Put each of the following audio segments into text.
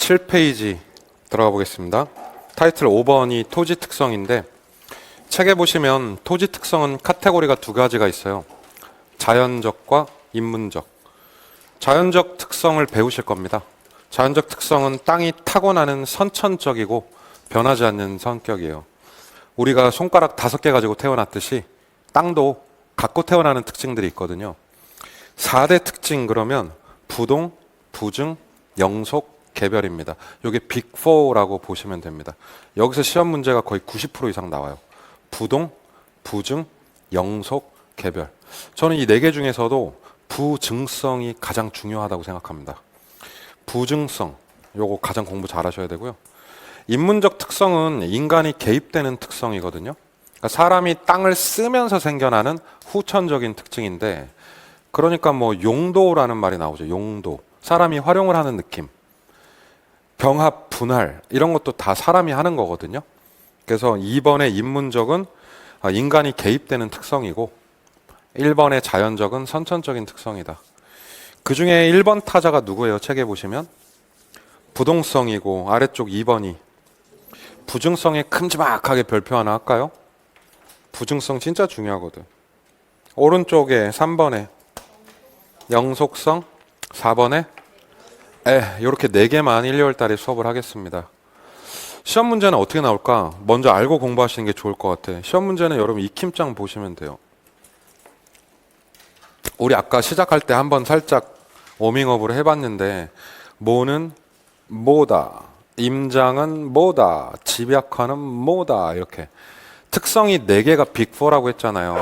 7페이지 들어가 보겠습니다. 타이틀 5번이 토지 특성인데, 책에 보시면 토지 특성은 카테고리가 두 가지가 있어요. 자연적과 인문적. 자연적 특성을 배우실 겁니다. 자연적 특성은 땅이 타고나는 선천적이고 변하지 않는 성격이에요. 우리가 손가락 5개 가지고 태어났듯이 땅도 갖고 태어나는 특징들이 있거든요. 4대 특징 그러면 부동, 부증, 영속, 개별입니다. 이게 빅4라고 보시면 됩니다. 여기서 시험 문제가 거의 90% 이상 나와요. 부동, 부증, 영속, 개별. 저는 이 4개 중에서도 부증성이 가장 중요하다고 생각합니다. 부증성, 요거 가장 공부 잘 하셔야 되고요. 인문적 특성은 인간이 개입되는 특성이거든요. 그러니까 사람이 땅을 쓰면서 생겨나는 후천적인 특징인데, 그러니까 뭐 용도라는 말이 나오죠. 용도. 사람이 활용을 하는 느낌. 병합, 분할 이런 것도 다 사람이 하는 거거든요. 그래서 2번의 인문적은 인간이 개입되는 특성이고, 1번의 자연적은 선천적인 특성이다. 그 중에 1번 타자가 누구예요? 책에 보시면 부동성이고, 아래쪽 2번이 부증성에 큼지막하게 별표 하나 할까요? 부증성 진짜 중요하거든. 오른쪽에 3번에 영속성, 4번에 이렇게 4개만 1, 2월 달에 수업을 하겠습니다. 시험 문제는 어떻게 나올까? 먼저 알고 공부하시는 게 좋을 것 같아. 시험 문제는 여러분 익힘장 보시면 돼요. 우리 아까 시작할 때 한번 살짝 워밍업으로 해봤는데, 뭐는 뭐다, 임장은 뭐다, 집약화는 뭐다, 이렇게 특성이 4개가 빅4라고 했잖아요.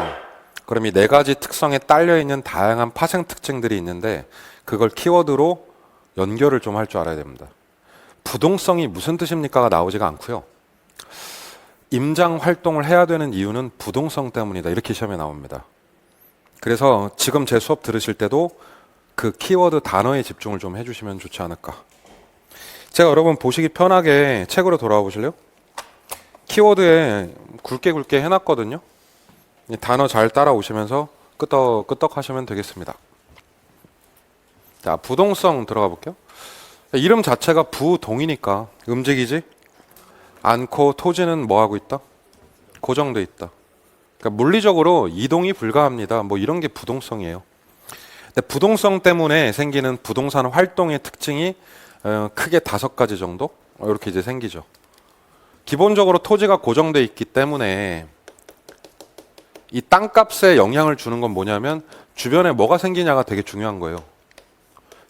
그럼 이 4가지 특성에 딸려있는 다양한 파생 특징들이 있는데, 그걸 키워드로 연결을 좀 할 줄 알아야 됩니다. 부동성이 무슨 뜻입니까가 나오지가 않고요. 임장 활동을 해야 되는 이유는 부동성 때문이다, 이렇게 시험에 나옵니다. 그래서 지금 제 수업 들으실 때도 그 키워드 단어에 집중을 좀 해주시면 좋지 않을까. 제가 여러분 보시기 편하게 책으로 돌아와 보실래요? 키워드에 굵게 해놨거든요. 단어 잘 따라오시면서 끄떡끄떡 하시면 되겠습니다. 자, 부동성 들어가 볼게요. 이름 자체가 부동이니까 움직이지 않고 토지는 뭐 하고 있다? 고정돼 있다. 그러니까 물리적으로 이동이 불가합니다. 뭐 이런 게 부동성이에요. 근데 부동성 때문에 생기는 부동산 활동의 특징이 크게 5가지 정도 이렇게 이제 생기죠. 기본적으로 토지가 고정돼 있기 때문에 이 땅값에 영향을 주는 건 뭐냐면, 주변에 뭐가 생기냐가 되게 중요한 거예요.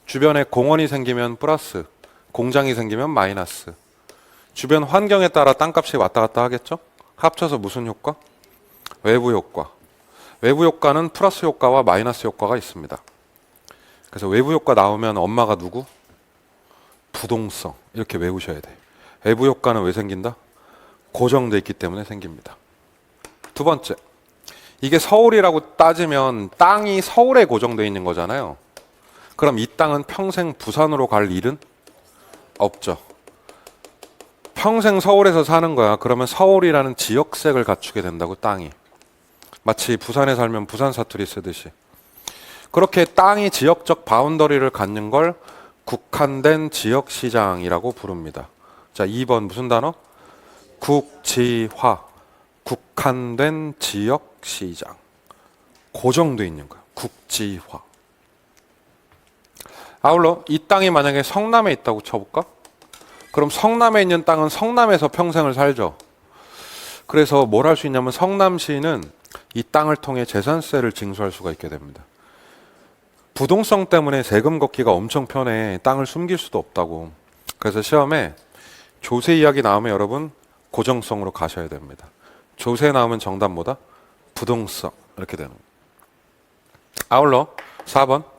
주변에 공원이 생기면 플러스, 공장이 생기면 마이너스. 주변 환경에 따라 땅값이 왔다 갔다 하겠죠? 합쳐서 무슨 효과? 외부 효과. 외부 효과는 플러스 효과와 마이너스 효과가 있습니다. 그래서 외부 효과 나오면 엄마가 누구? 부동성. 이렇게 외우셔야 돼. 외부 효과는 왜 생긴다? 고정돼 있기 때문에 생깁니다. 두 번째, 이게 서울이라고 따지면 땅이 서울에 고정돼 있는 거잖아요. 그럼 이 땅은 평생 부산으로 갈 일은 없죠. 평생 서울에서 사는 거야. 그러면 서울이라는 지역색을 갖추게 된다고, 땅이. 마치 부산에 살면 부산 사투리 쓰듯이. 그렇게 땅이 지역적 바운더리를 갖는 걸 국한된 지역시장이라고 부릅니다. 자, 2번 무슨 단어? 국지화. 국한된 지역시장. 고정돼 있는 거야. 국지화. 아울러 이 땅이 만약에 성남에 있다고 쳐볼까? 그럼 성남에 있는 땅은 성남에서 평생을 살죠. 그래서 뭘 할 수 있냐면, 성남시는 이 땅을 통해 재산세를 징수할 수가 있게 됩니다. 부동성 때문에 세금 걷기가 엄청 편해. 땅을 숨길 수도 없다고. 그래서 시험에 조세 이야기 나오면 여러분 고정성으로 가셔야 됩니다. 조세 나오면 정답 뭐다? 부동성. 이렇게 되는 거예요. 아울러 4번.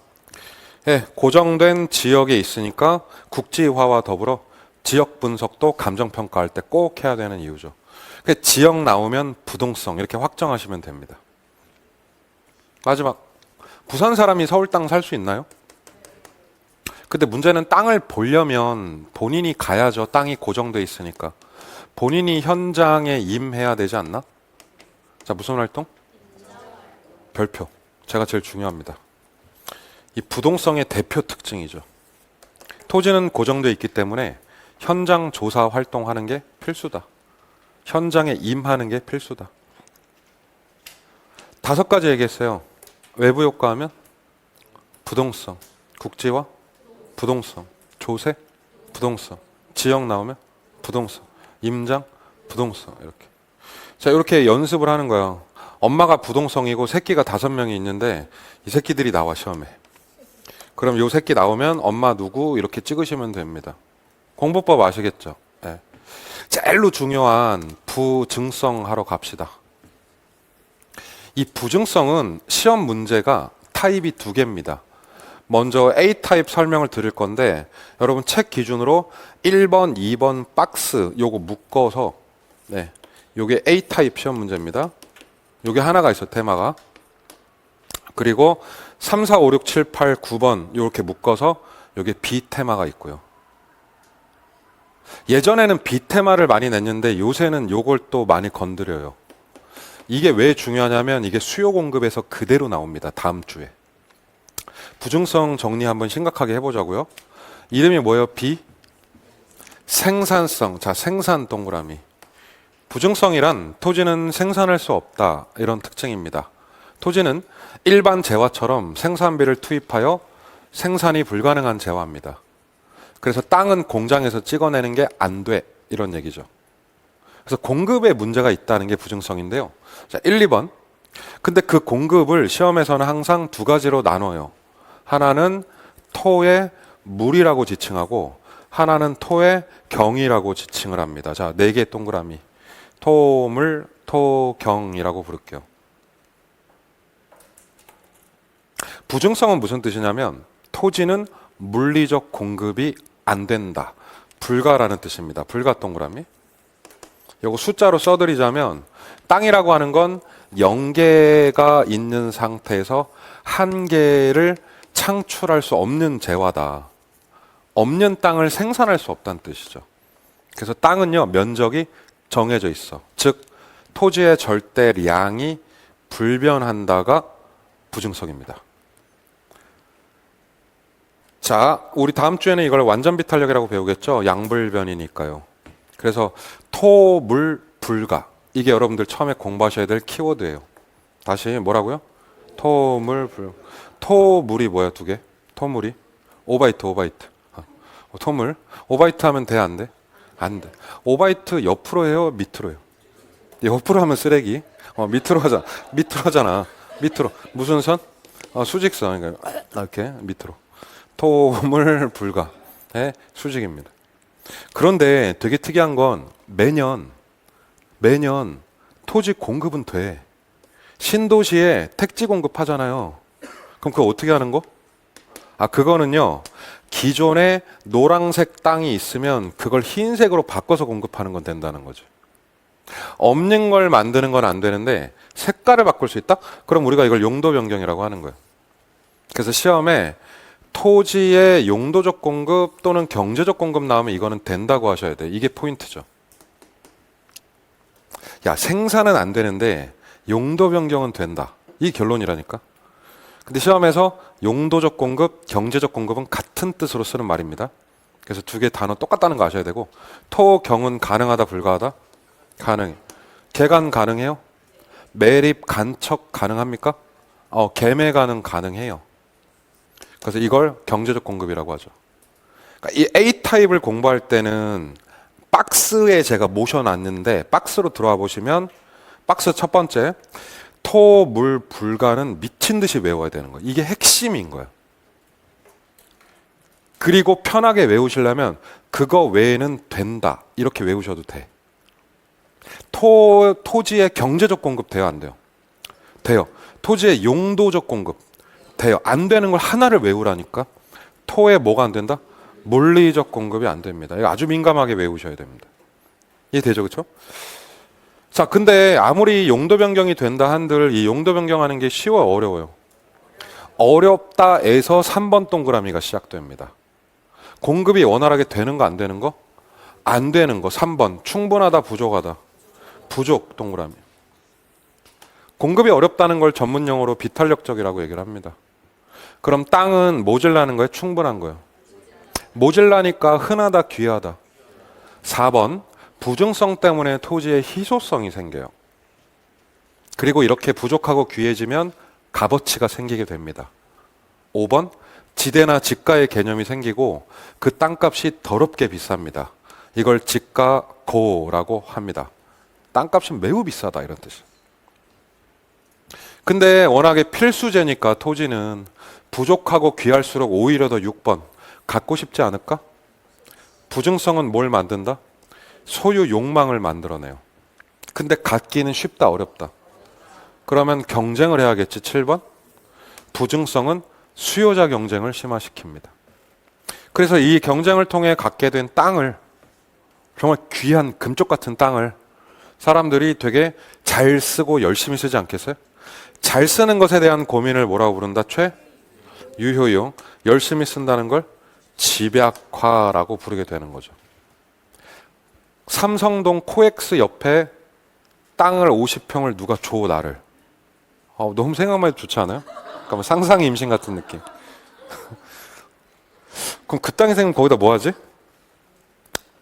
고정된 지역에 있으니까 국지화와 더불어 지역 분석도 감정평가할 때 꼭 해야 되는 이유죠. 지역 나오면 부동성 이렇게 확정하시면 됩니다. 마지막, 부산 사람이 서울 땅 살 수 있나요? 근데 문제는 땅을 보려면 본인이 가야죠. 땅이 고정돼 있으니까. 본인이 현장에 임해야 되지 않나? 자, 무슨 활동? 별표. 제가 제일 중요합니다. 이 부동성의 대표 특징이죠. 토지는 고정되어 있기 때문에 현장 조사 활동하는 게 필수다. 현장에 임하는 게 필수다. 5가지 얘기했어요. 외부 효과 하면 부동성, 국지화, 부동성, 조세, 부동성, 지역 나오면 부동성, 임장, 부동성 이렇게. 자, 이렇게 연습을 하는 거예요. 엄마가 부동성이고 새끼가 5명이 있는데 이 새끼들이 나와 시험에. 그럼 요 새끼 나오면 엄마 누구 이렇게 찍으시면 됩니다. 공부법 아시겠죠? 네. 제일로 중요한 부증성 하러 갑시다. 이 부증성은 시험 문제가 타입이 2개입니다. 먼저 A타입 설명을 드릴 건데 여러분 책 기준으로 1번, 2번 박스 요거 묶어서 네, 요게 A타입 시험 문제입니다. 요게 하나가 있어 테마가. 그리고 3, 4, 5, 6, 7, 8, 9번 이렇게 묶어서 요게 B 테마가 있고요. 예전에는 B 테마를 많이 냈는데 요새는 요걸 또 많이 건드려요. 이게 왜 중요하냐면 이게 수요 공급에서 그대로 나옵니다. 다음 주에. 부증성 정리 한번 심각하게 해보자고요. 이름이 뭐예요? B? 생산성. 자, 생산 동그라미. 부증성이란 토지는 생산할 수 없다 이런 특징입니다. 토지는 일반 재화처럼 생산비를 투입하여 생산이 불가능한 재화입니다. 그래서 땅은 공장에서 찍어내는 게 안 돼 이런 얘기죠. 그래서 공급에 문제가 있다는 게 부증성인데요. 자, 1, 2번. 근데 그 공급을 시험에서는 항상 2가지로 나눠요. 하나는 토의 물이라고 지칭하고 하나는 토의 경이라고 지칭을 합니다. 자, 4개 동그라미. 토물, 토경이라고 부를게요. 부증성은 무슨 뜻이냐면 토지는 물리적 공급이 안 된다. 불가라는 뜻입니다. 불가 동그라미. 요거 숫자로 써드리자면 땅이라고 하는 건 0개가 있는 상태에서 1개를 창출할 수 없는 재화다. 없는 땅을 생산할 수 없다는 뜻이죠. 그래서 땅은요 면적이 정해져 있어. 즉 토지의 절대량이 불변한다가 부증성입니다. 자, 우리 다음 주에는 이걸 완전 비탄력이라고 배우겠죠. 양불변이니까요. 그래서 토, 물, 불가. 이게 여러분들 처음에 공부하셔야 될 키워드예요. 다시 뭐라고요? 토, 물, 불. 토물이 뭐야? 2개? 토물이? 오바이트. 토물. 오바이트 하면 돼, 안 돼? 안 돼. 오바이트 옆으로 해요? 밑으로 해요? 옆으로 하면 쓰레기. 밑으로 하자. 밑으로 하잖아. 밑으로. 무슨 선? 수직선. 그러니까 이렇게 밑으로. 토물 불가. 네, 수직입니다. 그런데 되게 특이한 건 매년 토지 공급은 돼. 신도시에 택지 공급하잖아요. 그럼 그거 어떻게 하는 거? 그거는요. 기존에 노란색 땅이 있으면 그걸 흰색으로 바꿔서 공급하는 건 된다는 거죠. 없는 걸 만드는 건 안 되는데 색깔을 바꿀 수 있다? 그럼 우리가 이걸 용도 변경이라고 하는 거예요. 그래서 시험에 토지의 용도적 공급 또는 경제적 공급 나오면 이거는 된다고 하셔야 돼. 이게 포인트죠. 야, 생산은 안 되는데 용도 변경은 된다. 이 결론이라니까. 근데 시험에서 용도적 공급, 경제적 공급은 같은 뜻으로 쓰는 말입니다. 그래서 2개 단어 똑같다는 거 아셔야 되고 토, 경은 가능하다, 불가하다? 가능해. 개간 가능해요? 매립, 간척 가능합니까? 개매 가능해요. 그래서 이걸 경제적 공급이라고 하죠. 그러니까 이 A타입을 공부할 때는 박스에 제가 모셔놨는데 박스로 들어와 보시면 박스 첫 번째 토, 물, 불가는 미친 듯이 외워야 되는 거예요. 이게 핵심인 거예요. 그리고 편하게 외우시려면 그거 외에는 된다. 이렇게 외우셔도 돼. 토지의 경제적 공급 돼요, 안 돼요? 돼요. 토지의 용도적 공급 돼요. 안 되는 걸 하나를 외우라니까. 토에 뭐가 안 된다? 물리적 공급이 안 됩니다. 이거 아주 민감하게 외우셔야 됩니다. 이해되죠, 그렇죠? 자, 근데 아무리 용도 변경이 된다 한들 이 용도 변경하는 게 쉬워요, 어려워요? 어렵다에서 3번 동그라미가 시작됩니다. 공급이 원활하게 되는 거 안 되는 거? 안 되는 거 3번. 충분하다, 부족하다. 부족 동그라미. 공급이 어렵다는 걸 전문용어로 비탄력적이라고 얘기를 합니다. 그럼 땅은 모질라는 거예요? 충분한 거예요? 모질라니까 흔하다, 귀하다? 4번 부증성 때문에 토지에 희소성이 생겨요. 그리고 이렇게 부족하고 귀해지면 값어치가 생기게 됩니다. 5번 지대나 지가의 개념이 생기고 그 땅값이 더럽게 비쌉니다. 이걸 지가고라고 합니다. 땅값이 매우 비싸다 이런 뜻이에요. 근데 워낙에 필수제니까 토지는 부족하고 귀할수록 오히려 더 6번 갖고 싶지 않을까? 부증성은 뭘 만든다? 소유 욕망을 만들어내요. 근데 갖기는 쉽다 어렵다? 그러면 경쟁을 해야겠지. 7번 부증성은 수요자 경쟁을 심화시킵니다. 그래서 이 경쟁을 통해 갖게 된 땅을, 정말 귀한 금쪽 같은 땅을 사람들이 되게 잘 쓰고 열심히 쓰지 않겠어요? 잘 쓰는 것에 대한 고민을 뭐라고 부른다? 유효용. 열심히 쓴다는 걸 집약화라고 부르게 되는 거죠. 삼성동 코엑스 옆에 땅을 50평을 누가 줘 나를. 너무 생각만 해도 좋지 않아요? 그러니까 상상의 임신 같은 느낌. 그럼 그 땅이 생기면 거기다 뭐 하지?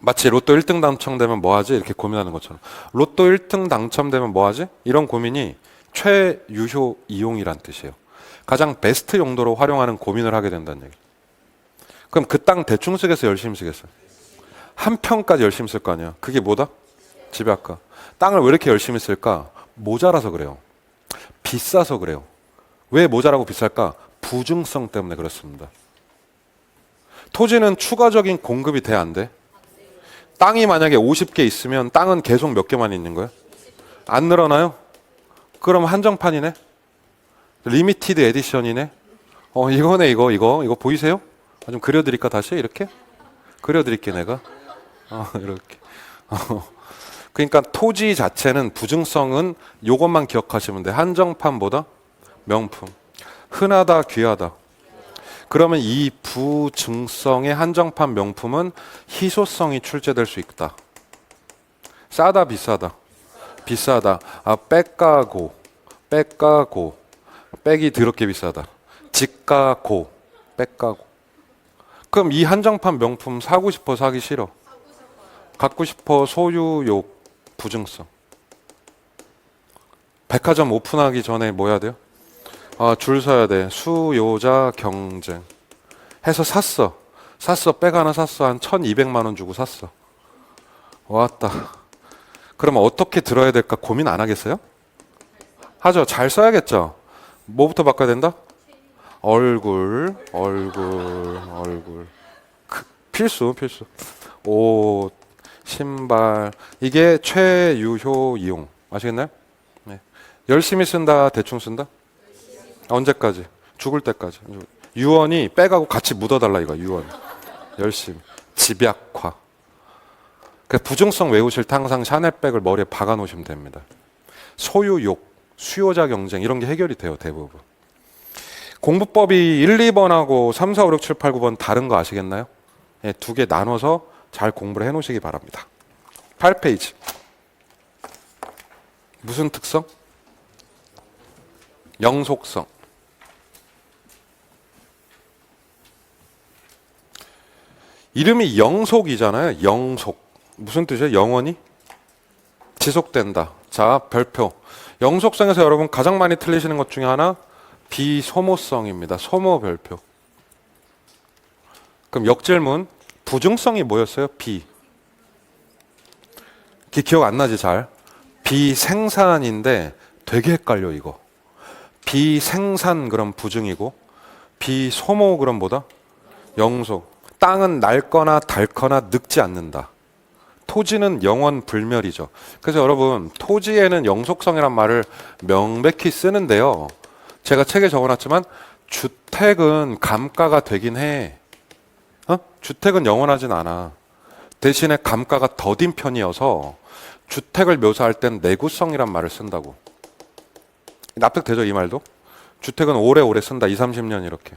마치 로또 1등 당첨되면 뭐 하지? 이렇게 고민하는 것처럼. 로또 1등 당첨되면 뭐 하지? 이런 고민이 최유효 이용이란 뜻이에요. 가장 베스트 용도로 활용하는 고민을 하게 된다는 얘기. 그럼 그 땅 대충 쓰겠어요? 열심히 쓰겠어요? 한 평까지 열심히 쓸 거 아니야. 그게 뭐다? 집약화. 땅을 왜 이렇게 열심히 쓸까? 모자라서 그래요. 비싸서 그래요. 왜 모자라고 비쌀까? 부증성 때문에 그렇습니다. 토지는 추가적인 공급이 돼, 안 돼? 땅이 만약에 50개 있으면 땅은 계속 몇 개만 있는 거예요? 안 늘어나요? 그럼 한정판이네? 리미티드 에디션이네? 이거네, 이거 보이세요? 좀 그려드릴까, 다시? 이렇게? 그려드릴게, 내가. 이렇게. 그러니까 토지 자체는 부증성은 요것만 기억하시면 돼. 한정판보다 명품. 흔하다, 귀하다. 그러면 이 부증성의 한정판 명품은 희소성이 출제될 수 있다. 싸다, 비싸다. 비싸다. 빽가고. 빽이 더럽게 비싸다. 지가고. 빽가고. 그럼 이 한정판 명품 사고 싶어, 사기 싫어? 갖고 싶어, 소유욕, 부증성. 백화점 오픈하기 전에 뭐 해야 돼요? 줄 서야 돼. 수요자 경쟁. 해서 샀어. 백 하나 샀어. 한 1,200만 원 주고 샀어. 왔다. 그러면 어떻게 들어야 될까 고민 안 하겠어요? 하죠. 잘 써야겠죠. 뭐부터 바꿔야 된다? 얼굴. 필수. 옷, 신발. 이게 최유효 이용. 아시겠나요? 네. 열심히 쓴다, 대충 쓴다? 언제까지? 죽을 때까지. 유언이 빼가고 같이 묻어달라 이거. 유언. 열심히. 집약화. 부증성 외우실 때 항상 샤넬백을 머리에 박아 놓으시면 됩니다. 소유욕, 수요자 경쟁 이런 게 해결이 돼요, 대부분. 공부법이 1, 2번하고 3, 4, 5, 6, 7, 8, 9번 다른 거 아시겠나요? 네, 두 개 나눠서 잘 공부를 해 놓으시기 바랍니다. 8페이지. 무슨 특성? 영속성. 이름이 영속이잖아요. 영속. 무슨 뜻이에요? 영원히 지속된다. 자, 별표. 영속성에서 여러분 가장 많이 틀리시는 것 중에 하나 비소모성입니다. 소모 별표. 그럼 역질문. 부증성이 뭐였어요? 기억 안 나지 잘? 비생산인데 되게 헷갈려 이거. 비생산 그럼 부증이고 비소모 그럼 뭐다? 영속. 땅은 낡거나 닳거나 늙지 않는다. 토지는 영원 불멸이죠. 그래서 여러분 토지에는 영속성이란 말을 명백히 쓰는데요. 제가 책에 적어놨지만 주택은 감가가 되긴 해. 주택은 영원하진 않아. 대신에 감가가 더딘 편이어서 주택을 묘사할 땐 내구성이란 말을 쓴다고. 납득되죠, 이 말도? 주택은 오래오래 쓴다. 20, 30년 이렇게.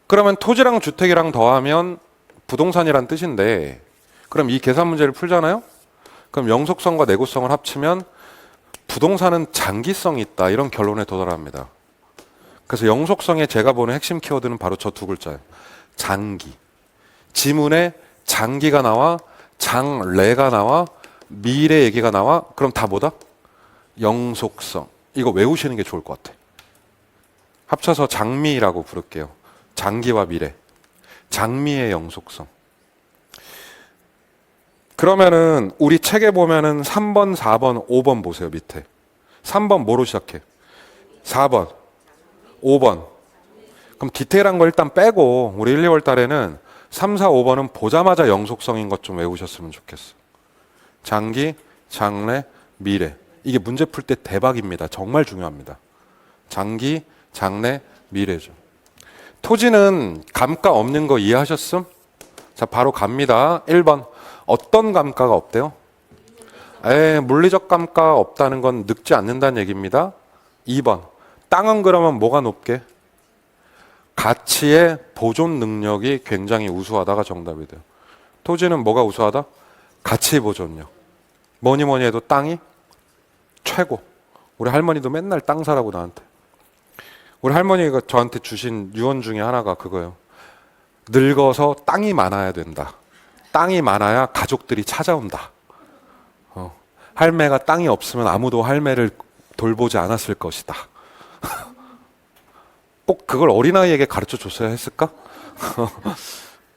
그러면 토지랑 주택이랑 더하면 부동산이란 뜻인데 그럼 이 계산 문제를 풀잖아요? 그럼 영속성과 내구성을 합치면 부동산은 장기성이 있다. 이런 결론에 도달합니다. 그래서 영속성에 제가 보는 핵심 키워드는 바로 저 두 글자예요. 장기. 지문에 장기가 나와 장래가 나와 미래 얘기가 나와. 그럼 다 뭐다? 영속성. 이거 외우시는 게 좋을 것 같아. 합쳐서 장미라고 부를게요. 장기와 미래. 장미의 영속성. 그러면은 우리 책에 보면은 3번, 4번, 5번 보세요. 밑에. 3번 뭐로 시작해? 4번, 5번. 그럼 디테일한 거 일단 빼고 우리 1, 2월 달에는 3, 4, 5번은 보자마자 영속성인 것 좀 외우셨으면 좋겠어. 장기, 장래, 미래. 이게 문제 풀 때 대박입니다. 정말 중요합니다. 장기, 장래, 미래죠. 토지는 감가 없는 거 이해하셨음? 자, 바로 갑니다. 1번. 어떤 감가가 없대요? 물리적 감가가 없다는 건 늙지 않는다는 얘기입니다. 2번. 땅은 그러면 뭐가 높게? 가치의 보존 능력이 굉장히 우수하다가 정답이 돼요. 토지는 뭐가 우수하다? 가치 보존력. 뭐니 뭐니 해도 땅이 최고. 우리 할머니도 맨날 땅 사라고 나한테. 우리 할머니가 저한테 주신 유언 중에 하나가 그거예요. 늙어서 땅이 많아야 된다. 땅이 많아야 가족들이 찾아온다. 할매가 땅이 없으면 아무도 할매를 돌보지 않았을 것이다. 꼭 그걸 어린아이에게 가르쳐 줬어야 했을까?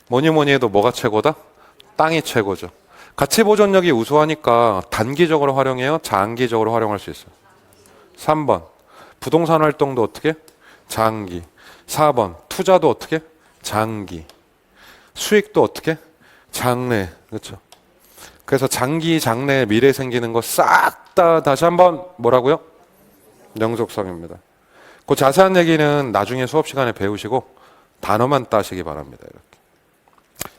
뭐니 뭐니 해도 뭐가 최고다? 땅이 최고죠. 가치 보존력이 우수하니까 단기적으로 활용해요? 장기적으로 활용할 수 있어요? 3번. 부동산 활동도 어떻게? 장기. 4번. 투자도 어떻게? 장기. 수익도 어떻게? 장래. 그렇죠? 그래서 장기, 장래, 미래 생기는 거 싹 다 다시 한번 뭐라고요? 영속성입니다. 그 자세한 얘기는 나중에 수업 시간에 배우시고 단어만 따시기 바랍니다. 이렇게.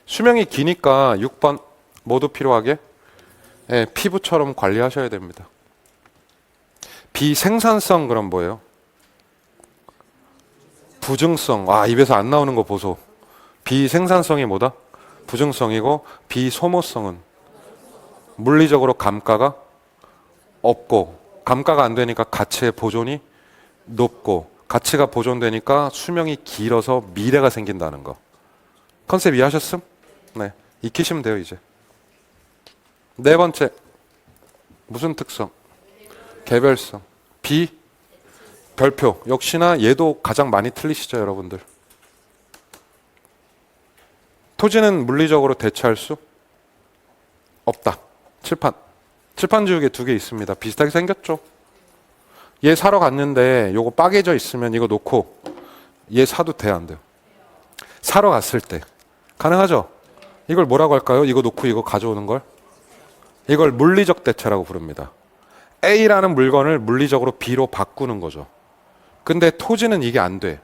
수명이 기니까 6번 모두 필요하게 피부처럼 관리하셔야 됩니다. 비생산성 그럼 뭐예요? 부증성. 입에서 안 나오는 거 보소. 비생산성이 뭐다? 부증성이고 비소모성은 물리적으로 감가가 없고 감가가 안 되니까 가치의 보존이 높고 가치가 보존되니까 수명이 길어서 미래가 생긴다는 거. 컨셉 이해하셨음? 네, 익히시면 돼요 이제. 네 번째 무슨 특성? 개별성. 별표. 역시나 얘도 가장 많이 틀리시죠 여러분들. 토지는 물리적으로 대체할 수 없다. 칠판 지우개 2개 있습니다. 비슷하게 생겼죠? 얘 사러 갔는데 요거 빠개져 있으면 이거 놓고 얘 사도 돼, 안 돼요? 사러 갔을 때 가능하죠? 이걸 뭐라고 할까요? 이거 놓고 이거 가져오는 걸? 이걸 물리적 대체라고 부릅니다. A라는 물건을 물리적으로 B로 바꾸는 거죠. 근데 토지는 이게 안 돼.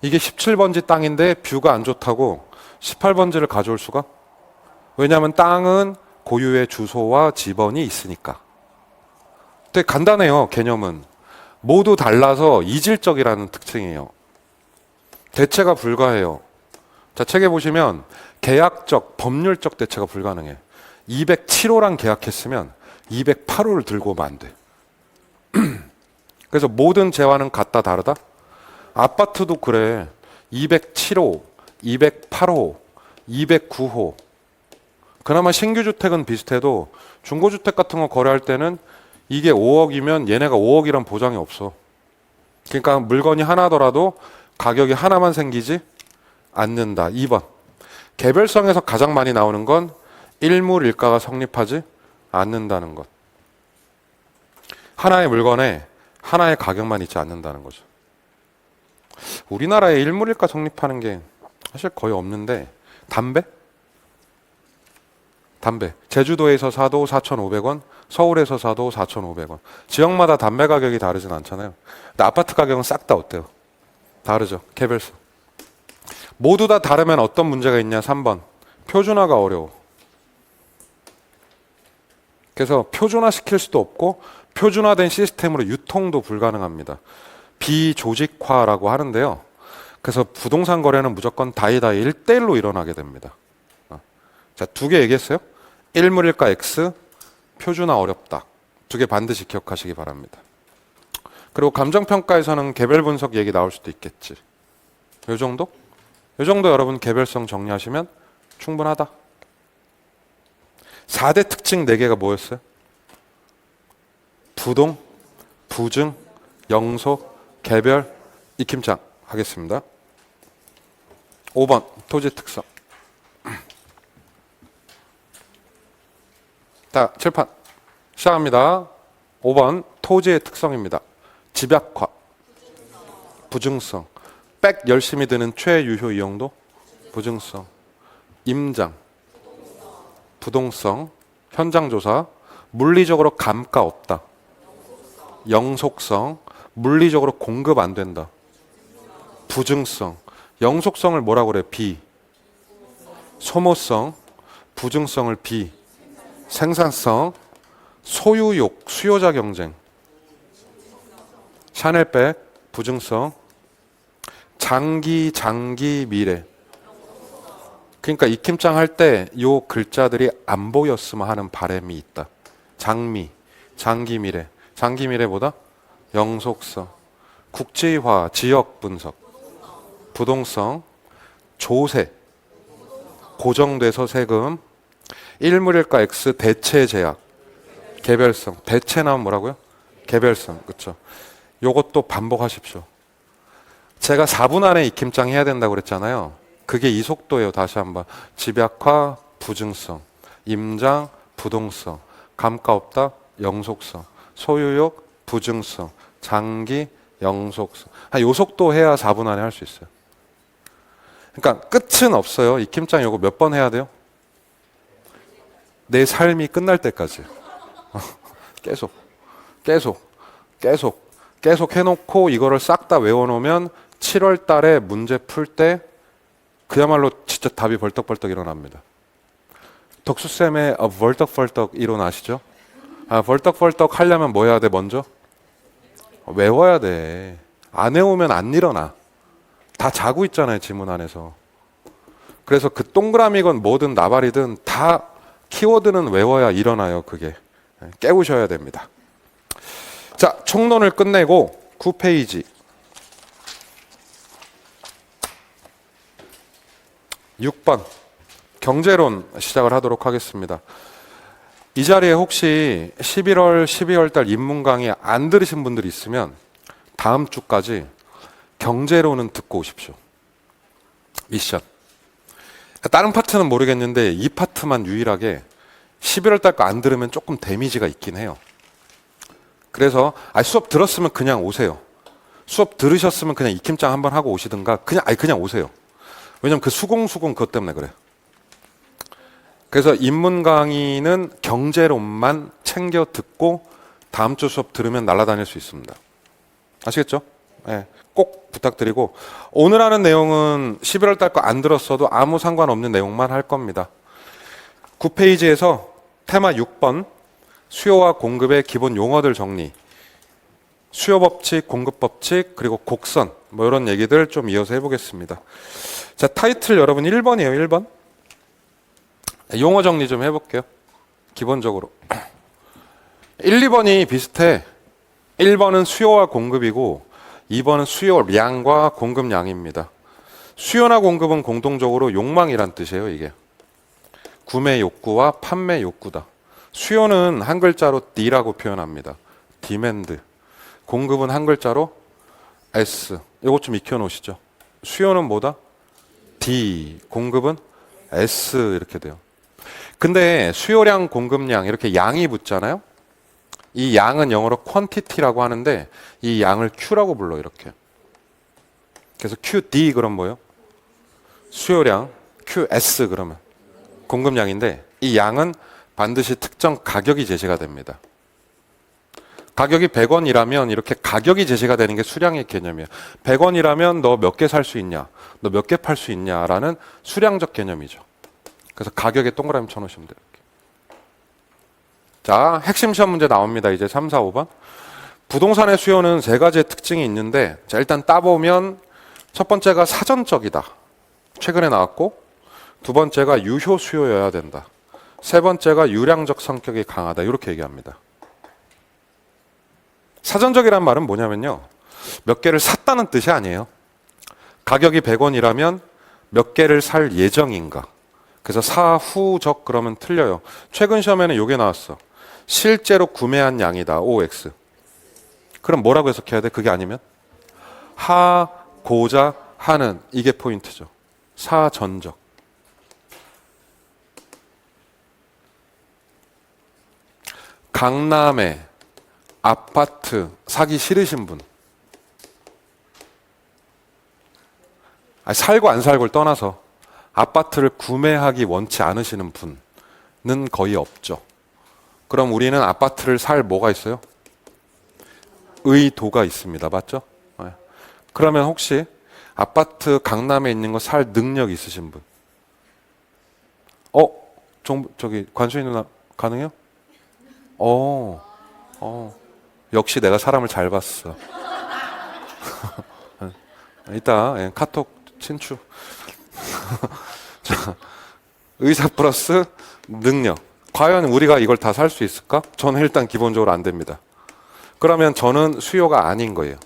이게 17번지 땅인데 뷰가 안 좋다고 18번지를 가져올 수가? 왜냐하면 땅은 고유의 주소와 지번이 있으니까. 되게 간단해요. 개념은. 모두 달라서 이질적이라는 특징이에요. 대체가 불가해요. 자, 책에 보시면 계약적, 법률적 대체가 불가능해. 207호랑 계약했으면 208호를 들고 오면 안 돼. 그래서 모든 재화는 같다 다르다? 아파트도 그래. 207호, 208호, 209호. 그나마 신규 주택은 비슷해도 중고주택 같은 거 거래할 때는 이게 5억이면 얘네가 5억이란 보장이 없어. 그러니까 물건이 하나더라도 가격이 하나만 생기지 않는다. 2번. 개별성에서 가장 많이 나오는 건 일물일가가 성립하지 않는다는 것. 하나의 물건에 하나의 가격만 있지 않는다는 거죠. 우리나라에 일물일가 성립하는 게 사실 거의 없는데 담배? 제주도에서 사도 4,500원, 서울에서 사도 4,500원. 지역마다 담배 가격이 다르진 않잖아요. 근데 아파트 가격은 싹 다 어때요? 다르죠. 개별성. 모두 다 다르면 어떤 문제가 있냐? 3번. 표준화가 어려워. 그래서 표준화 시킬 수도 없고 표준화된 시스템으로 유통도 불가능합니다. 비조직화라고 하는데요. 그래서 부동산 거래는 무조건 다이다이 1대1로 일어나게 됩니다. 자, 2개 얘기했어요. 일물일가 X, 표준화 어렵다. 2개 반드시 기억하시기 바랍니다. 그리고 감정평가에서는 개별 분석 얘기 나올 수도 있겠지. 요 정도? 요 정도 여러분 개별성 정리하시면 충분하다. 4대 특징 4개가 뭐였어요? 부동, 부증, 영속, 개별, 익힘장 하겠습니다. 5번 토지 특성. 자, 칠판 시작합니다. 5번 토지의 특성입니다. 집약화, 부증성, 백 열심히 드는 최유효 이용도, 부증성, 임장, 부동성, 현장조사, 물리적으로 감가 없다, 영속성, 물리적으로 공급 안 된다, 부증성, 영속성을 뭐라고 그래? 비, 소모성, 부증성을 비, 생산성, 소유욕, 수요자 경쟁, 샤넬백, 부증성, 장기 미래. 그러니까 익힘장 할 때 요 글자들이 안 보였으면 하는 바람이 있다. 장기 미래. 장기 미래보다 영속성, 국제화, 지역 분석, 부동성, 조세, 고정돼서 세금, 일물일가 X 대체 제약, 개별성. 대체 나오면 뭐라고요? 개별성. 그렇죠. 요것도 반복하십시오. 제가 4분 안에 익힘장 해야 된다고 그랬잖아요. 그게 이 속도예요. 다시 한번. 집약화, 부증성, 임장, 부동성, 감가 없다, 영속성, 소유욕, 부증성, 장기, 영속성. 요 속도 해야 4분 안에 할 수 있어요. 그러니까 끝은 없어요. 익힘장 요거 몇 번 해야 돼요? 내 삶이 끝날 때까지. 계속 해놓고 이거를 싹 다 외워놓으면 7월 달에 문제 풀 때 그야말로 진짜 답이 벌떡벌떡 일어납니다. 덕수쌤의 벌떡벌떡 이론 아시죠? 벌떡벌떡 하려면 뭐 해야 돼 먼저? 외워야 돼. 안 외우면 안 일어나. 다 자고 있잖아요, 지문 안에서. 그래서 그 동그라미건 뭐든 나발이든 다 키워드는 외워야 일어나요, 그게. 깨우셔야 됩니다. 자, 총론을 끝내고 9페이지. 6번 경제론 시작을 하도록 하겠습니다. 이 자리에 혹시 11월, 12월 달 인문 강의 안 들으신 분들이 있으면 다음 주까지 경제론은 듣고 오십시오. 미션. 다른 파트는 모르겠는데 이 파트만 유일하게 11월 달 거 안 들으면 조금 데미지가 있긴 해요. 그래서 수업 들었으면 그냥 오세요. 수업 들으셨으면 그냥 익힘장 한번 하고 오시든가 그냥 오세요. 왜냐면 그 수공 그것 때문에 그래. 그래서 인문 강의는 경제론만 챙겨 듣고 다음 주 수업 들으면 날아다닐 수 있습니다. 아시겠죠? 네, 꼭 부탁드리고 오늘 하는 내용은 11월 달 거 안 들었어도 아무 상관없는 내용만 할 겁니다. 9페이지에서 테마 6번 수요와 공급의 기본 용어들 정리, 수요 법칙, 공급 법칙, 그리고 곡선 뭐 이런 얘기들 좀 이어서 해보겠습니다. 자, 타이틀 여러분 1번이에요. 1번. 용어 정리 좀 해볼게요. 기본적으로 1, 2번이 비슷해. 1번은 수요와 공급이고 2번은 수요량과 공급량입니다. 수요나 공급은 공통적으로 욕망이란 뜻이에요. 이게 구매 욕구와 판매 욕구다. 수요는 한 글자로 D라고 표현합니다. 디맨드. 공급은 한 글자로 S. 이것 좀 익혀놓으시죠. 수요는 뭐다? D. 공급은 S 이렇게 돼요. 근데 수요량, 공급량 이렇게 양이 붙잖아요. 이 양은 영어로 quantity라고 하는데 이 양을 Q라고 불러 이렇게. 그래서 QD 그럼 뭐예요? 수요량, QS 그러면 공급량인데 이 양은 반드시 특정 가격이 제시가 됩니다. 가격이 100원이라면 이렇게 가격이 제시가 되는 게 수량의 개념이에요. 100원이라면 너 몇 개 살 수 있냐, 너 몇 개 팔 수 있냐라는 수량적 개념이죠. 그래서 가격에 동그라미 쳐놓으시면 돼요. 자, 핵심 시험 문제 나옵니다. 이제 3, 4, 5번. 부동산의 수요는 세 가지의 특징이 있는데, 자, 일단 따보면 첫 번째가 사전적이다. 최근에 나왔고, 두 번째가 유효 수요여야 된다. 세 번째가 유량적 성격이 강하다. 이렇게 얘기합니다. 사전적이란 말은 뭐냐면요, 몇 개를 샀다는 뜻이 아니에요. 가격이 100원이라면 몇 개를 살 예정인가. 그래서 사후적 그러면 틀려요. 최근 시험에는 이게 나왔어. 실제로 구매한 양이다. OX. 그럼 뭐라고 해석해야 돼? 그게 아니면? 하고자 하는, 이게 포인트죠. 사전적. 강남에 아파트 사기 싫으신 분. 아니, 살고 안 살고를 떠나서 아파트를 구매하기 원치 않으시는 분은 거의 없죠. 그럼 우리는 아파트를 살 뭐가 있어요? 의도가 있습니다. 맞죠? 네. 그러면 혹시 아파트 강남에 있는 거 살 능력 있으신 분? 저기 관순이 누나 가능해요? 역시 내가 사람을 잘 봤어. 이따 카톡 친추. 자, 의사 플러스 능력. 과연 우리가 이걸 다 살 수 있을까? 저는 일단 기본적으로 안 됩니다. 그러면 저는 수요가 아닌 거예요.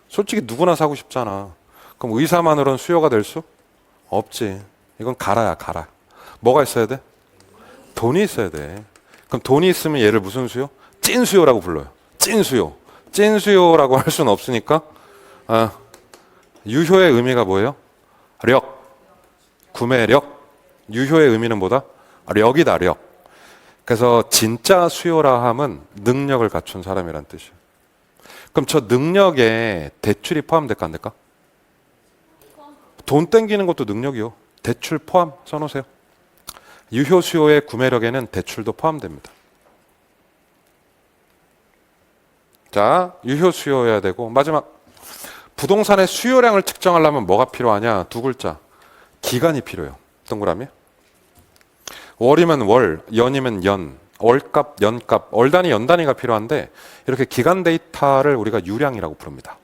솔직히 누구나 사고 싶잖아. 그럼 의사만으로는 수요가 될 수? 없지. 이건 가라야, 가라. 뭐가 있어야 돼? 돈이 있어야 돼. 그럼 돈이 있으면 얘를 무슨 수요? 찐 수요라고 불러요. 찐 수요. 찐 수요라고 할 수는 없으니까 유효의 의미가 뭐예요? 력. 구매력. 유효의 의미는 뭐다? 력이다, 력. 그래서 진짜 수요라 함은 능력을 갖춘 사람이란 뜻이에요. 그럼 저 능력에 대출이 포함될까 안 될까? 돈 땡기는 것도 능력이요. 대출 포함 써놓으세요. 유효 수요의 구매력에는 대출도 포함됩니다. 자, 유효 수요여야 되고, 마지막 부동산의 수요량을 측정하려면 뭐가 필요하냐? 두 글자. 기간이 필요해요. 동그라미. 월이면 월, 연이면 연, 월값, 연값, 월 단위, 연 단위가 필요한데 이렇게 기간 데이터를 우리가 유량이라고 부릅니다.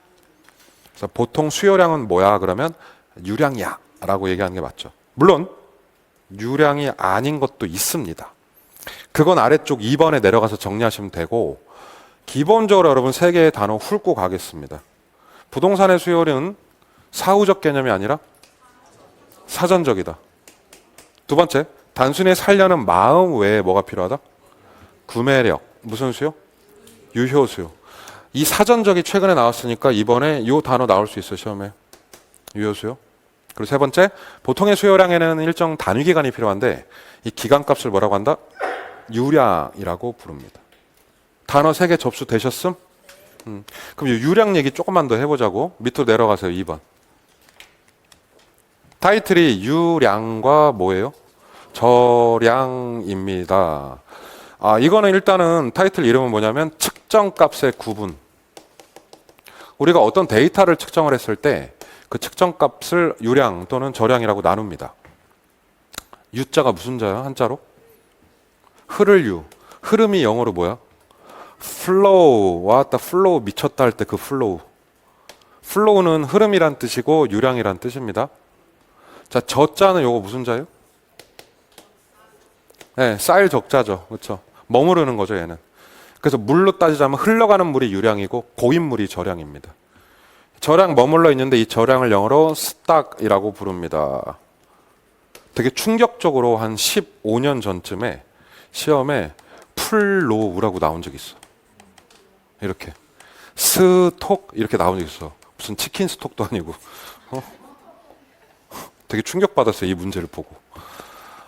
그래서 보통 수요량은 뭐야? 그러면 유량이야 라고 얘기하는 게 맞죠. 물론 유량이 아닌 것도 있습니다. 그건 아래쪽 2번에 내려가서 정리하시면 되고, 기본적으로 여러분 세 개의 단어 훑고 가겠습니다. 부동산의 수요는 사후적 개념이 아니라 사전적이다. 두 번째, 단순히 살려는 마음 외에 뭐가 필요하다? 구매력. 무슨 수요? 유효 수요. 이 사전적이 최근에 나왔으니까 이번에 이 단어 나올 수 있어요, 시험에. 유효 수요. 그리고 세 번째, 보통의 수요량에는 일정 단위 기간이 필요한데 이 기간값을 뭐라고 한다? 유량이라고 부릅니다. 단어 3개 접수되셨음? 그럼 이 유량 얘기 조금만 더 해보자고. 밑으로 내려가세요. 2번. 타이틀이 유량과 뭐예요? 저량입니다. 이거는 일단은 타이틀 이름은 뭐냐면 측정값의 구분. 우리가 어떤 데이터를 측정을 했을 때 그 측정값을 유량 또는 저량이라고 나눕니다. 유자가 무슨 자야? 한자로? 흐를 유. 흐름이 영어로 뭐야? flow. 왔다 flow 미쳤다 할 때 그 flow. flow는 흐름이란 뜻이고 유량이란 뜻입니다. 자, 저자는 요거 무슨 자예요? 네, 쌓일 적자죠. 그렇죠? 머무르는 거죠, 얘는. 그래서 물로 따지자면 흘러가는 물이 유량이고 고인물이 저량입니다. 저량 머물러 있는데 이 저량을 영어로 스탁이라고 부릅니다. 되게 충격적으로 한 15년 전쯤에 시험에 플로우라고 나온 적이 있어. 이렇게 스톡 이렇게 나온 적이 있어. 무슨 치킨 스톡도 아니고. 되게 충격받았어요, 이 문제를 보고.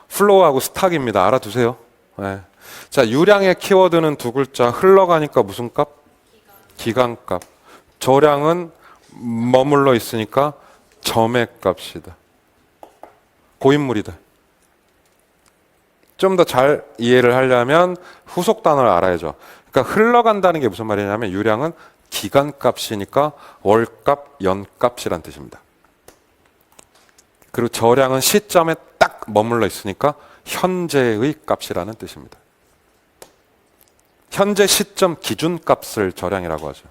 플로우하고 스탁입니다. 알아두세요. 네. 자, 유량의 키워드는 두 글자. 흘러가니까 무슨 값? 기간값. 저량은 머물러 있으니까 점액값이다. 고인물이다. 좀 더 잘 이해를 하려면 후속 단어를 알아야죠. 그러니까 흘러간다는 게 무슨 말이냐면 유량은 기간값이니까 월값, 연값이란 뜻입니다. 그리고 저량은 시점에 딱 머물러 있으니까 현재의 값이라는 뜻입니다. 현재 시점 기준값을 저량이라고 하죠.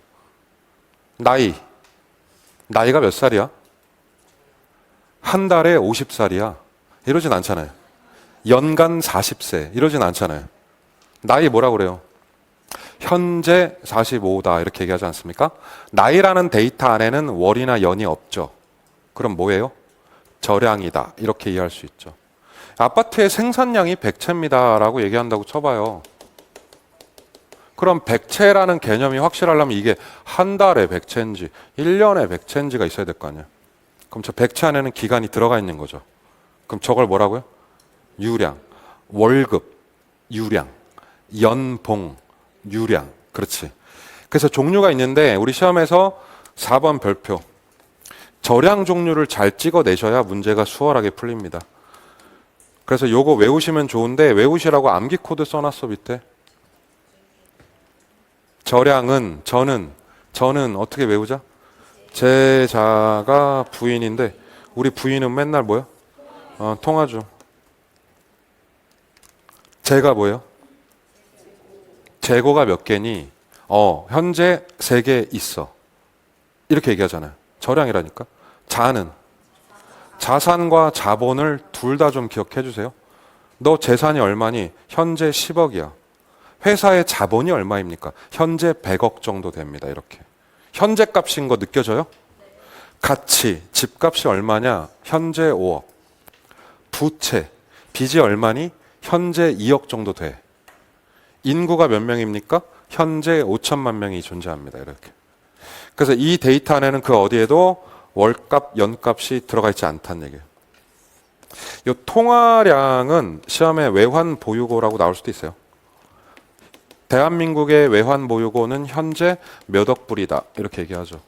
나이가 몇 살이야? 한 달에 50살이야. 이러진 않잖아요. 연간 40세. 이러진 않잖아요. 나이 뭐라고 그래요? 현재 45다. 이렇게 얘기하지 않습니까? 나이라는 데이터 안에는 월이나 연이 없죠. 그럼 뭐예요? 저량이다. 이렇게 이해할 수 있죠. 아파트의 생산량이 100채입니다 라고 얘기한다고 쳐봐요. 그럼 100채라는 개념이 확실하려면 이게 한 달에 100채인지 1년에 100채인지가 있어야 될 거 아니에요. 그럼 저 100채 안에는 기간이 들어가 있는 거죠. 그럼 저걸 뭐라고요? 유량, 월급, 유량, 연봉, 유량. 그렇지. 그래서 종류가 있는데 우리 시험에서 4번 별표 저량 종류를 잘 찍어내셔야 문제가 수월하게 풀립니다. 그래서 요거 외우시면 좋은데 외우시라고 암기 코드 써놨어 밑에. 저량은 저는 어떻게 외우자? 제자가 부인인데 우리 부인은 맨날 뭐요? 통화 중. 제가 뭐예요? 재고가 몇 개니? 현재 3개 있어. 이렇게 얘기하잖아요. 저량이라니까. 자는 자산과 자본을 둘 다 좀 기억해 주세요. 너 재산이 얼마니? 현재 10억이야. 회사의 자본이 얼마입니까? 현재 100억 정도 됩니다. 이렇게. 현재 값인 거 느껴져요? 가치, 집값이 얼마냐? 현재 5억. 부채, 빚이 얼마니? 현재 2억 정도 돼. 인구가 몇 명입니까? 현재 5천만 명이 존재합니다. 이렇게. 그래서 이 데이터 안에는 그 어디에도 월값, 연값이 들어가 있지 않다는 얘기예요. 이 통화량은 시험에 외환 보유고라고 나올 수도 있어요. 대한민국의 외환 보유고는 현재 몇 억 불이다. 이렇게 얘기하죠.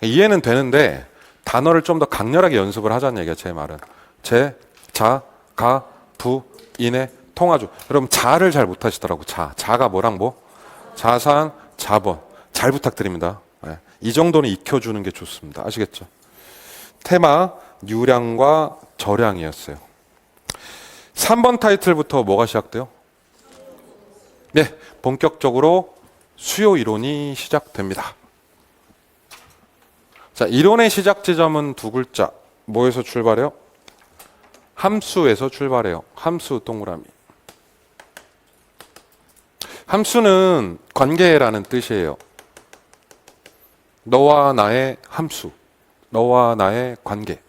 이해는 되는데 단어를 좀 더 강렬하게 연습을 하자는 얘기예요. 제 말은. 제, 자, 가, 부, 인의 통화주. 여러분 자를 잘 못하시더라고. 자가 뭐랑 뭐? 자산, 자본. 잘 부탁드립니다. 네. 이 정도는 익혀주는 게 좋습니다. 아시겠죠? 테마 유량과 저량이었어요. 3번 타이틀부터 뭐가 시작돼요? 네, 본격적으로 수요 이론이 시작됩니다. 자, 이론의 시작 지점은 두 글자. 뭐에서 출발해요? 함수에서 출발해요. 함수 동그라미. 함수는 관계라는 뜻이에요. 너와 나의 함수, 너와 나의 관계.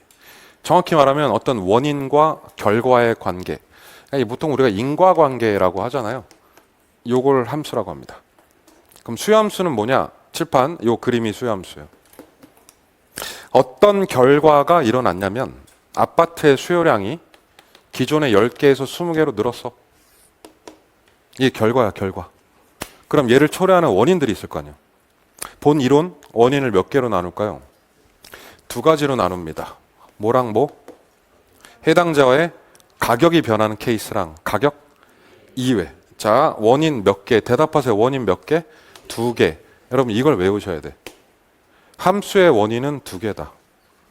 정확히 말하면 어떤 원인과 결과의 관계. 보통 우리가 인과관계라고 하잖아요. 요걸 함수라고 합니다. 그럼 수요함수는 뭐냐? 칠판, 요 그림이 수요함수예요. 어떤 결과가 일어났냐면 아파트의 수요량이 기존의 10개에서 20개로 늘었어. 이게 결과야, 결과. 그럼 얘를 초래하는 원인들이 있을 거 아니에요. 본 이론, 원인을 몇 개로 나눌까요? 두 가지로 나눕니다. 뭐랑 뭐? 해당자의 가격이 변하는 케이스랑 가격 이외. 자, 원인 몇 개? 대답하세요. 원인 몇 개? 2개. 여러분 이걸 외우셔야 돼. 함수의 원인은 2개다.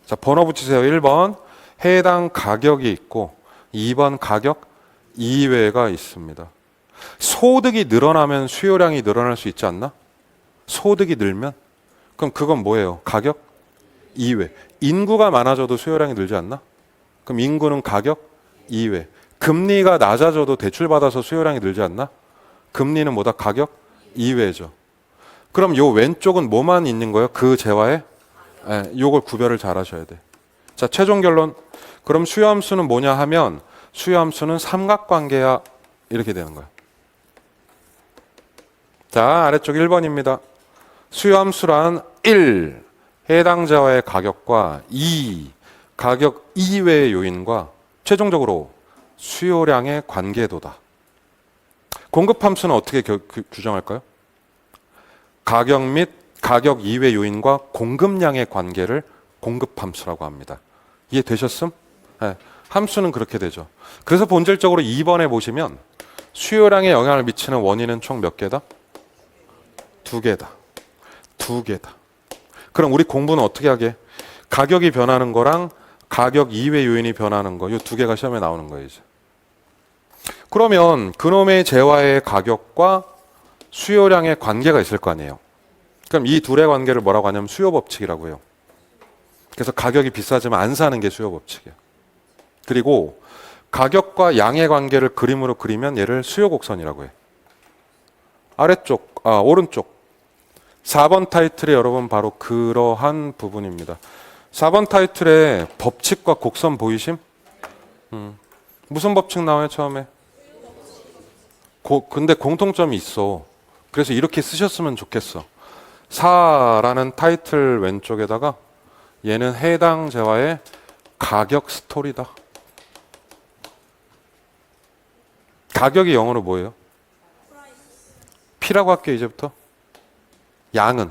자, 번호 붙이세요. 1번 해당 가격이 있고 2번 가격 이외가 있습니다. 소득이 늘어나면 수요량이 늘어날 수 있지 않나? 소득이 늘면? 그럼 그건 뭐예요? 가격 이외. 인구가 많아져도 수요량이 늘지 않나? 그럼 인구는 가격 이외. 금리가 낮아져도 대출받아서 수요량이 늘지 않나? 금리는 뭐다? 가격 이외죠. 그럼 요 왼쪽은 뭐만 있는 거예요? 그 재화에? 요걸 구별을 잘 하셔야 돼. 자, 최종 결론. 그럼 수요함수는 뭐냐 하면 수요함수는 삼각관계야. 이렇게 되는 거예요. 자, 아래쪽 1번입니다. 수요함수란 1. 해당자와의 가격과 2. 가격 이외의 요인과 최종적으로 수요량의 관계도다. 공급함수는 어떻게 규정할까요? 가격 및 가격 이외 요인과 공급량의 관계를 공급함수라고 합니다. 이해되셨음? 네. 함수는 그렇게 되죠. 그래서 본질적으로 2번에 보시면 수요량에 영향을 미치는 원인은 총 몇 개다? 2개다. 2개다. 그럼 우리 공부는 어떻게 하게? 가격이 변하는 거랑 가격 이외 요인이 변하는 거, 이 2개가 시험에 나오는 거예요. 이제. 그러면 그놈의 재화의 가격과 수요량의 관계가 있을 거 아니에요. 그럼 이 둘의 관계를 뭐라고 하냐면 수요법칙이라고 해요. 그래서 가격이 비싸지면 안 사는 게 수요법칙이에요. 그리고 가격과 양의 관계를 그림으로 그리면 얘를 수요곡선이라고 해요. 오른쪽 4번 타이틀이 여러분 바로 그러한 부분입니다. 4번 타이틀에 법칙과 곡선 보이심? 무슨 법칙 나와요 처음에? 근데 공통점이 있어. 그래서 이렇게 쓰셨으면 좋겠어. 4라는 타이틀 왼쪽에다가 얘는 해당 재화의 가격 스토리다. 가격이 영어로 뭐예요? P라고 할게 이제부터. 양은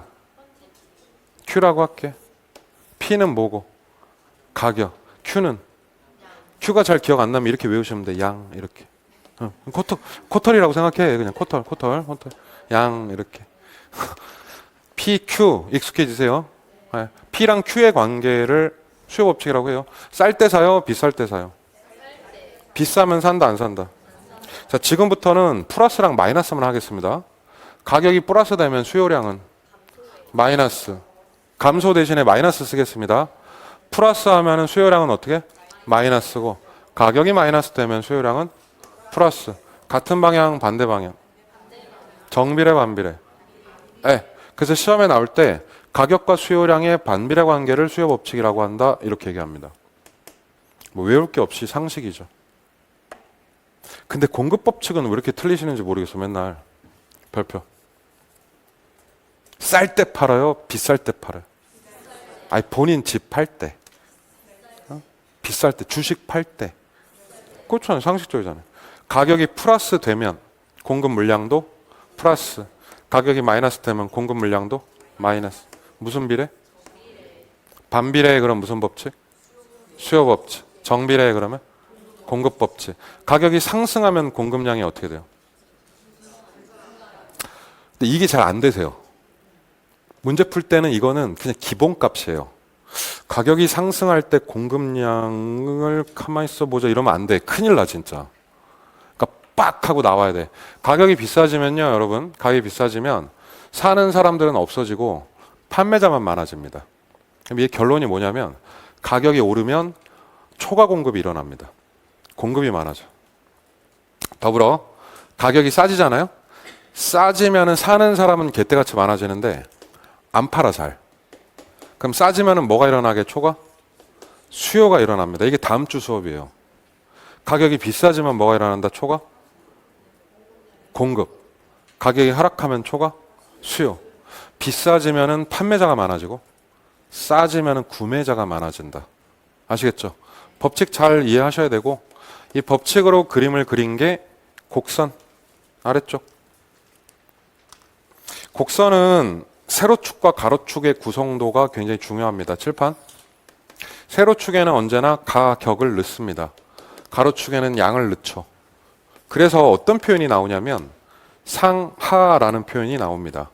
Q라고 할게. P는 뭐고? 가격. Q는? Q가 잘 기억 안 나면 이렇게 외우시면 돼. 양 이렇게. 코털이라고 생각해. 그냥 코털. 양 이렇게. P, Q 익숙해지세요. 네. P랑 Q의 관계를 수요 법칙이라고 해요. 쌀 때 사요? 비쌀 때 사요? 비싸면 산다 안 산다? 자, 지금부터는 플러스랑 마이너스만 하겠습니다. 가격이 플러스 되면 수요량은 마이너스. 감소 대신에 마이너스 쓰겠습니다. 플러스 하면은 수요량은 어떻게? 마이너스고, 가격이 마이너스 되면 수요량은 플러스. 같은 방향, 반대 방향. 정비례, 반비례. 네. 그래서 시험에 나올 때 가격과 수요량의 반비례 관계를 수요 법칙이라고 한다. 이렇게 얘기합니다. 뭐 외울 게 없이 상식이죠. 근데 공급 법칙은 왜 이렇게 틀리시는지 모르겠어. 맨날 별표. 쌀 때 팔아요? 비쌀 때 팔아요? 아니 본인 집 팔 때. 비쌀 때, 주식 팔 때. 그렇잖아요. 상식적이잖아요. 가격이 플러스 되면 공급 물량도 플러스. 가격이 마이너스 되면 공급 물량도 마이너스. 무슨 비례? 반비례에 그럼 무슨 법칙? 수요 법칙. 정비례에 그러면 공급 법칙. 가격이 상승하면 공급량이 어떻게 돼요? 근데 이게 잘 안 되세요. 문제 풀 때는 이거는 그냥 기본값이에요. 가격이 상승할 때 공급량을 가만히 있어 보자 이러면 안 돼. 큰일 나 진짜. 그러니까 빡 하고 나와야 돼. 가격이 비싸지면요, 여러분. 가격이 비싸지면 사는 사람들은 없어지고 판매자만 많아집니다. 그럼 이 결론이 뭐냐면 가격이 오르면 초과 공급이 일어납니다. 공급이 많아져. 더불어 가격이 싸지잖아요. 싸지면은 사는 사람은 개떼같이 많아지는데 안 팔아 잘. 그럼 싸지면은 뭐가 일어나게 초과? 수요가 일어납니다. 이게 다음 주 수업이에요. 가격이 비싸지면 뭐가 일어난다? 초과? 공급. 가격이 하락하면 초과? 수요. 비싸지면은 판매자가 많아지고 싸지면은 구매자가 많아진다. 아시겠죠? 법칙 잘 이해하셔야 되고 이 법칙으로 그림을 그린 게 곡선 아래쪽. 곡선은 세로축과 가로축의 구성도가 굉장히 중요합니다. 칠판. 세로축에는 언제나 가격을 넣습니다. 가로축에는 양을 넣죠. 그래서 어떤 표현이 나오냐면 상하라는 표현이 나옵니다.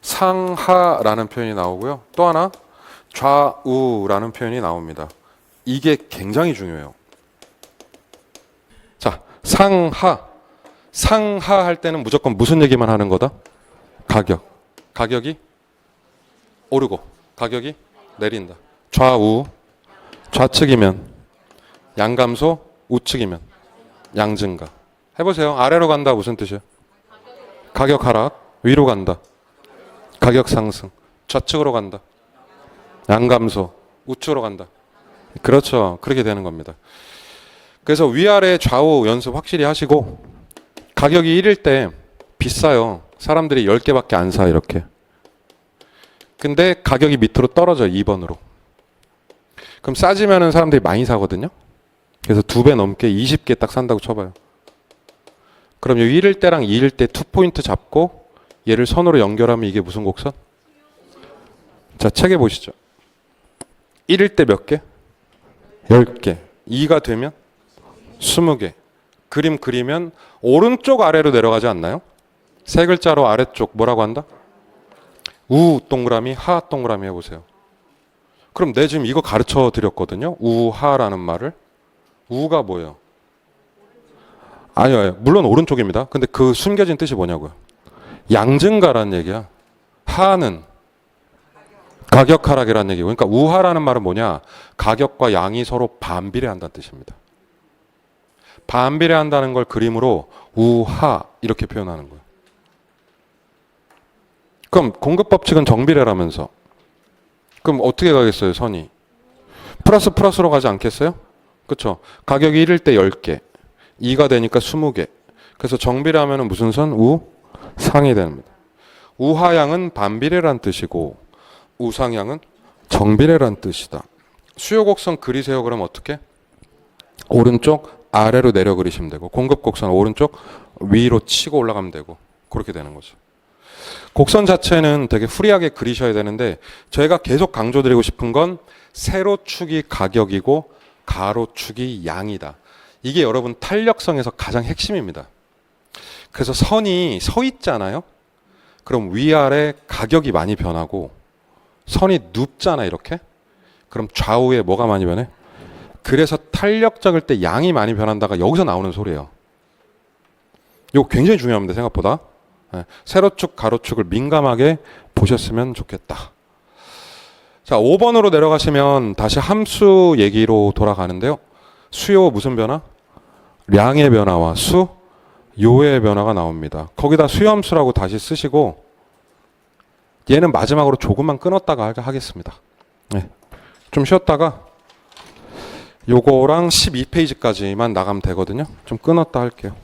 상하라는 표현이 나오고요. 또 하나 좌우라는 표현이 나옵니다. 이게 굉장히 중요해요. 자, 상하. 상하 할 때는 무조건 무슨 얘기만 하는 거다? 가격. 가격이 오르고 가격이 내린다. 좌우. 좌측이면 양감소, 우측이면 양증가. 해보세요. 아래로 간다 무슨 뜻이에요? 가격 하락. 위로 간다. 가격 상승. 좌측으로 간다. 양감소. 우측으로 간다. 그렇죠. 그렇게 되는 겁니다. 그래서 위아래 좌우 연습 확실히 하시고 가격이 1일 때 비싸요. 사람들이 10개밖에 안 사 이렇게. 근데 가격이 밑으로 떨어져 2번으로. 그럼 싸지면은 사람들이 많이 사거든요. 그래서 2배 넘게 20개 딱 산다고 쳐봐요. 그럼 이 1일 때랑 2일 때 2포인트 잡고 얘를 선으로 연결하면 이게 무슨 곡선? 자, 책에 보시죠. 1일 때 몇 개? 10개. 2가 되면 20개. 그림 그리면 오른쪽 아래로 내려가지 않나요? 세 글자로 아래쪽 뭐라고 한다? 우 동그라미, 하 동그라미 해보세요. 그럼 내 지금 이거 가르쳐 드렸거든요. 우하라는 말을. 우가 뭐예요? 아니요. 물론 오른쪽입니다. 근데 그 숨겨진 뜻이 뭐냐고요? 양증가라는 얘기야. 하는 가격 하락이라는 얘기고. 그러니까 우하라는 말은 뭐냐? 가격과 양이 서로 반비례한다는 뜻입니다. 반비례한다는 걸 그림으로 우하 이렇게 표현하는 거예요. 그럼 공급 법칙은 정비례라면서. 그럼 어떻게 가겠어요, 선이? 플러스 플러스로 가지 않겠어요? 그렇죠? 가격이 1일 때 10개, 2가 되니까 20개. 그래서 정비례하면 무슨 선? 우상이 됩니다. 우하향은 반비례란 뜻이고 우상향은 정비례란 뜻이다. 수요 곡선 그리세요. 그럼 어떻게? 오른쪽 아래로 내려 그리시면 되고 공급 곡선 오른쪽 위로 치고 올라가면 되고 그렇게 되는 거죠. 곡선 자체는 되게 프리하게 그리셔야 되는데 저희가 계속 강조드리고 싶은 건 세로축이 가격이고 가로축이 양이다. 이게 여러분 탄력성에서 가장 핵심입니다. 그래서 선이 서 있잖아요. 그럼 위아래 가격이 많이 변하고 선이 눕잖아 이렇게. 그럼 좌우에 뭐가 많이 변해? 그래서 탄력적일 때 양이 많이 변한다가 여기서 나오는 소리예요. 이거 굉장히 중요합니다. 생각보다. 세로축, 가로축을 민감하게 보셨으면 좋겠다. 자, 5번으로 내려가시면 다시 함수 얘기로 돌아가는데요. 수요 무슨 변화? 량의 변화와 수요의 변화가 나옵니다. 거기다 수요함수라고 다시 쓰시고 얘는 마지막으로 조금만 끊었다가 하겠습니다. 네. 좀 쉬었다가 요거랑 12페이지까지만 나가면 되거든요. 좀 끊었다 할게요.